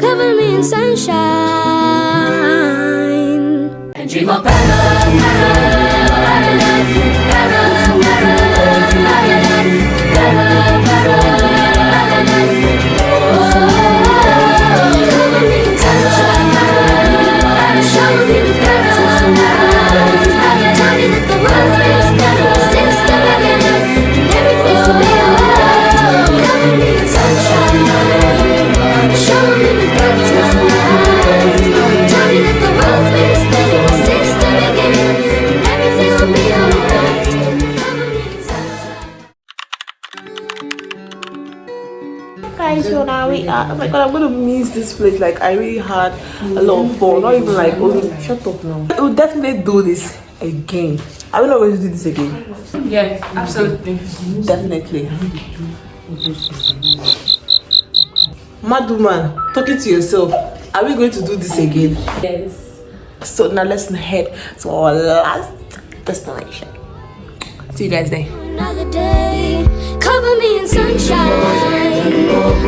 cover me in sunshine, and dream of better, better life, better, better life, better life. Cover me in sunshine, shower me with better life. Tell me that the world's been better since the beginning, and everything will be alright. Cover me in sunshine, shower me with better life. Tell me that the world's been better since the beginning, and everything will be alright. Cover me in sunshine. Guys, so now oh my god, I'm gonna miss this place. Like, I really had a lot of fun. Not even like only shut up now. We'll definitely do this again. Are we not going to do this again? Yes, absolutely. Definitely. Madwoman, talking to yourself. Are we going to do this again? Yes. So now let's head to our last destination. See you guys there. Another day, cover me in sunshine,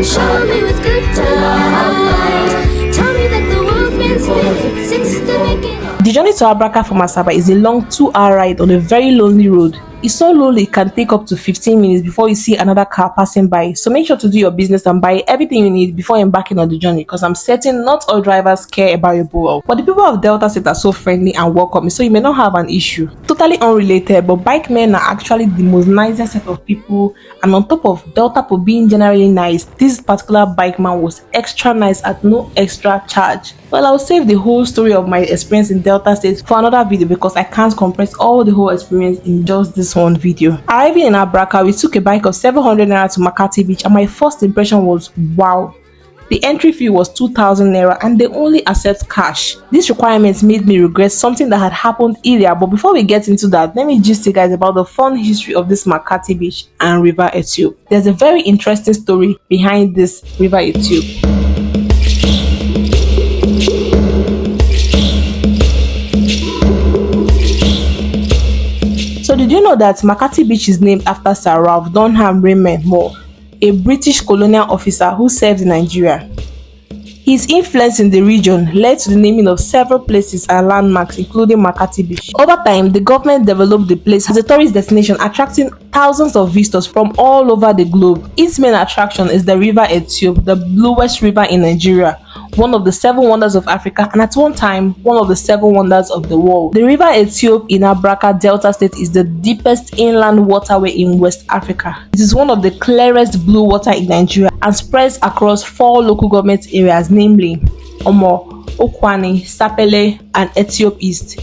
shower me with good times. Tell me that the world's been spinning since the beginning. The journey to Abraka from Asaba is a long 2-hour ride on a very lonely road. It's so lonely it can take up to 15 minutes before you see another car passing by. So make sure to do your business and buy everything you need before embarking on the journey, because I'm certain not all drivers care about your bowel. But the people of Delta State are so friendly and welcoming, so you may not have an issue. Totally unrelated, but bike men are actually the most nicest set of people, and on top of Delta Po being generally nice, this particular bike man was extra nice at no extra charge. Well, I'll save the whole story of my experience in Delta State for another video, because I can't compress all the whole experience in just this one video. Arriving in Abraka, we took a bike of 700 naira to McCarthy Beach, and my first impression was wow. The entry fee was 2,000 naira and they only accept cash. These requirements made me regret something that had happened earlier, but before we get into that, let me just say guys about the fun history of this McCarthy Beach and River Ethiope. There's a very interesting story behind this River Ethiope. So did you know that McCarthy Beach is named after Sir Ralph Dunham Raymond Moore, a British colonial officer who served in Nigeria? His influence in the region led to the naming of several places and landmarks, including McCarthy Beach. Over time, the government developed the place as a tourist destination, attracting thousands of visitors from all over the globe. Its main attraction is the River Ethiope, the bluest river in Nigeria, one of the 7 wonders of Africa, and at one time, one of the 7 wonders of the world. The River Ethiope in Abraka, Delta State is the deepest inland waterway in West Africa. It is one of the clearest blue water in Nigeria and spreads across 4 local government areas, namely Omo, Okwani, Sapele, and Ethiope East.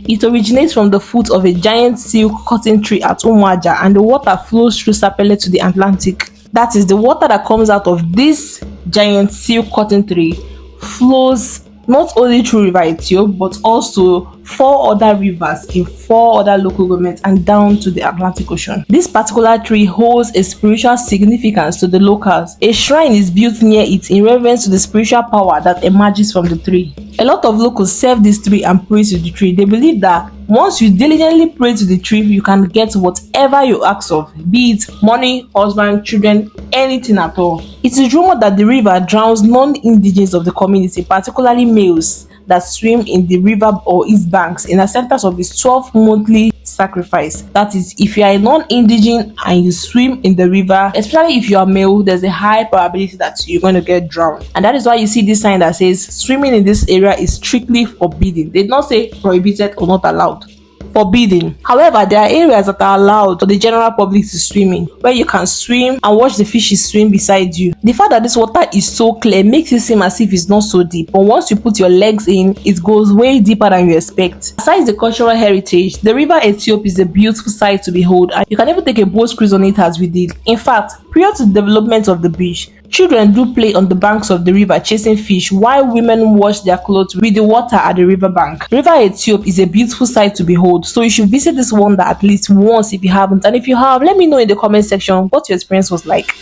It originates from the foot of a giant silk cotton tree at Umuaja, and the water flows through Sapele to the Atlantic. That is, the water that comes out of this giant silk cotton tree flows not only through River Ethiope but also 4 other rivers in 4 other local governments and down to the Atlantic Ocean. This particular tree holds a spiritual significance to the locals. A shrine is built near it in reverence to the spiritual power that emerges from the tree. A lot of locals serve this tree and pray to the tree. They believe that once you diligently pray to the tree, you can get whatever you ask of, be it money, husband, children, anything at all. It is rumored that the river drowns non-indigenous of the community, particularly males that swim in the river or its banks, in acceptance of its 12 monthly sacrifice. That is, if you are a non-indigenous and you swim in the river, especially if you are male, there's a high probability that you're going to get drowned. And that is why you see this sign that says swimming in this area is strictly forbidden. They did not say prohibited or not allowed. Forbidden. However, there are areas that are allowed for the general public to swim in, where you can swim and watch the fishes swim beside you. The fact that this water is so clear makes it seem as if it's not so deep, but once you put your legs in, it goes way deeper than you expect. Besides the cultural heritage, the River Ethiope is a beautiful sight to behold, and you can even take a boat cruise on it as we did. In fact, prior to the development of the beach, children do play on the banks of the river chasing fish, while women wash their clothes with the water at the river bank. River Ethiope is a beautiful sight to behold, so you should visit this wonder at least once if you haven't. And if you have, let me know in the comment section what your experience was like.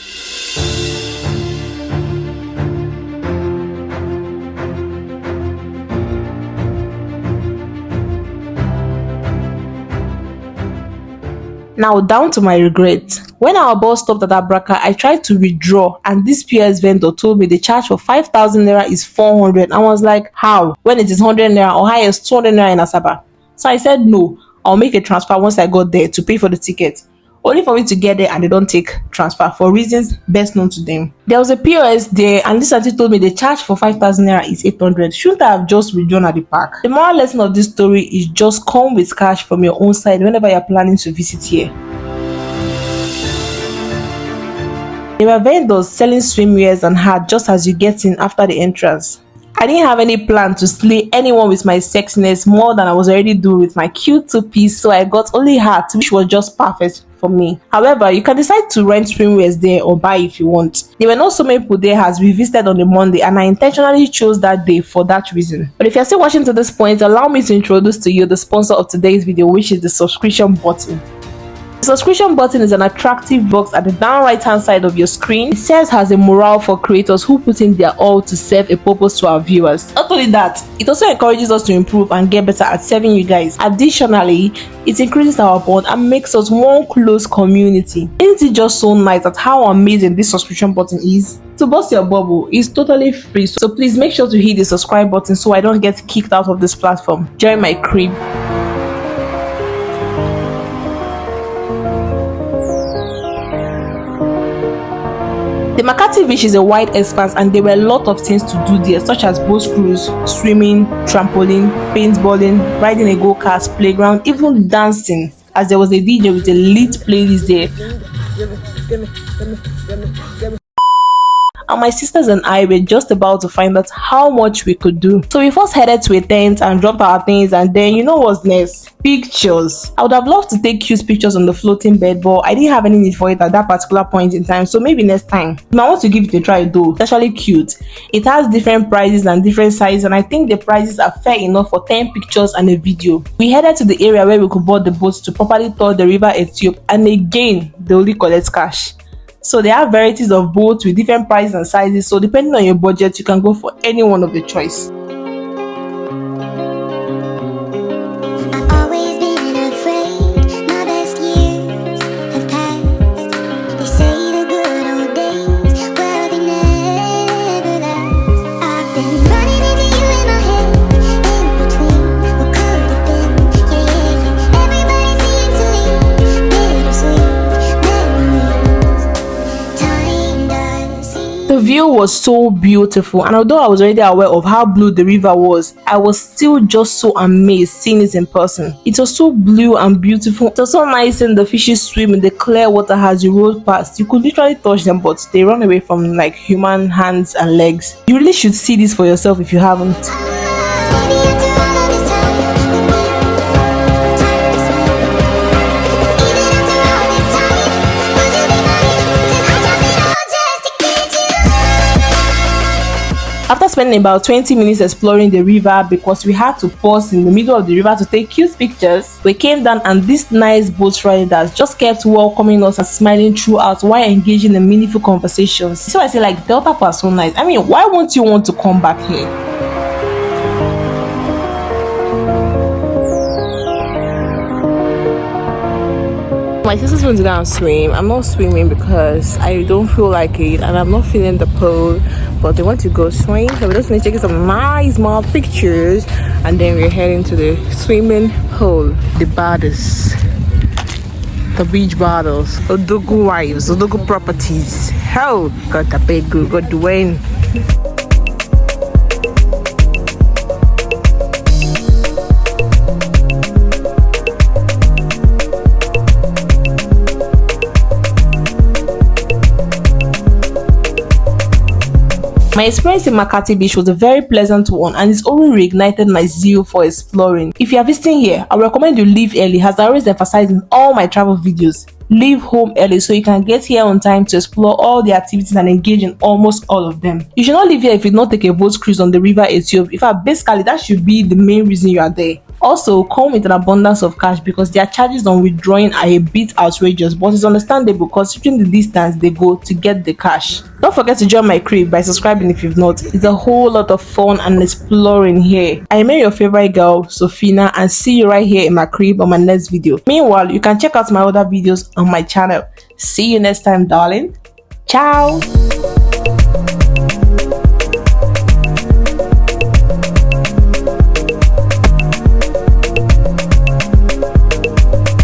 Now down to my regret. When our bus stopped at Abraka, I tried to withdraw and this POS vendor told me the charge for 5,000 naira is 400. I was like, how? When it is 100 naira or highest 200 naira in Asaba. So I said no, I'll make a transfer once I got there to pay for the ticket. Only for me to get there and they don't take transfer for reasons best known to them. There was a POS there and this auntie told me the charge for 5,000 naira is 800. Shouldn't I have just withdrawn at the park? The moral lesson of this story is just come with cash from your own side whenever you're planning to visit here. There were vendors selling swimwears and hats just as you get in after the entrance. I didn't have any plan to slay anyone with my sexiness more than I was already doing with my cute two-piece, so I got only hat, which was just perfect for me. However, you can decide to rent swimwears there or buy if you want. There were not so many people there as we visited on a Monday, and I intentionally chose that day for that reason. But if you're still watching to this point, allow me to introduce to you the sponsor of today's video, which is the subscription button. The subscription button is an attractive box at the down right hand side of your screen. It serves as a morale for creators who put in their all to serve a purpose to our viewers. Not only that, it also encourages us to improve and get better at serving you guys. Additionally, it increases our bond and makes us one close community. Isn't it just so nice at how amazing this subscription button is? To bust your bubble, it's totally free, so please make sure to hit the subscribe button so I don't get kicked out of this platform. Join my crib. The McCarthy Beach is a wide expanse and there were a lot of things to do there, such as boat cruise, swimming, trampoline, paintballing, riding a go-kart, playground, even dancing, as there was a DJ with a lit playlist there. And my sisters and I were just about to find out how much we could do. So we first headed to a tent and dropped our things, and then you know what's next? Pictures. I would have loved to take cute pictures on the floating bed, but I didn't have any need for it at that particular point in time, so maybe next time. I want to give it a try though. It's actually cute. It has different prices and different sizes, and I think the prices are fair enough for 10 pictures and a video. We headed to the area where we could board the boats to properly tour the river Ethiope, and again, they only collect cash. So they have varieties of boats with different prices and sizes, so depending on your budget, you can go for any one of the choice. I've always been afraid, my best years have passed. They say the good old days, well they never last. I've been running into you in my head, in between what could have been. Yeah, yeah, yeah. Everybody seems to leave, bittersweet memories. Time does seem. The view was so beautiful, and although I was already aware of how blue the river was, I was still just so amazed seeing it in person. It was so blue and beautiful. It was so nice seeing the fishes swim in the clear water as you rolled past. You could literally touch them, but they run away from like human hands and legs. You really should see this for yourself if you haven't. Maybe after all of this time, we'll be time to spend. Even after all this time, would you be mine? 'Cause I drop it all just to get you. After spending about 20 minutes exploring the river because we had to pause in the middle of the river to take cute pictures, we came down and this nice boat riders just kept welcoming us and smiling throughout while engaging in meaningful conversations. So I say like Delta are so nice. I mean, why won't you want to come back here? My sister's going to go and swim. I'm not swimming because I don't feel like it and I'm not feeling the pull, but they want to go swim, so we're just going to take some nice small pictures and then we're heading to the swimming pool. The baddest, the beach battles, Odogu wives, Odogu properties. Hell, got the big good, got Dwayne. My experience in McCarthy Beach was a very pleasant one and it's only reignited my zeal for exploring. If you are visiting here, I recommend you leave early, as I always emphasize in all my travel videos. Leave home early so you can get here on time to explore all the activities and engage in almost all of them. You should not leave here if you not take a boat cruise on the river Ethiope. In fact, basically that should be the main reason you are there. Also come with an abundance of cash because their charges on withdrawing are a bit outrageous, but it's understandable considering the distance they go to get the cash. Don't forget to join my crib by subscribing if you've not. It's a whole lot of fun and exploring here. I am your favorite girl, Sophina, and see you right here in my crib on my next video. Meanwhile, you can check out my other videos on my channel. See you next time, darling. Ciao.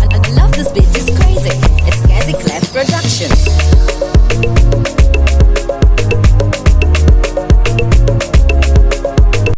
I love this beat, it's crazy. It's Gazi Clef Productions.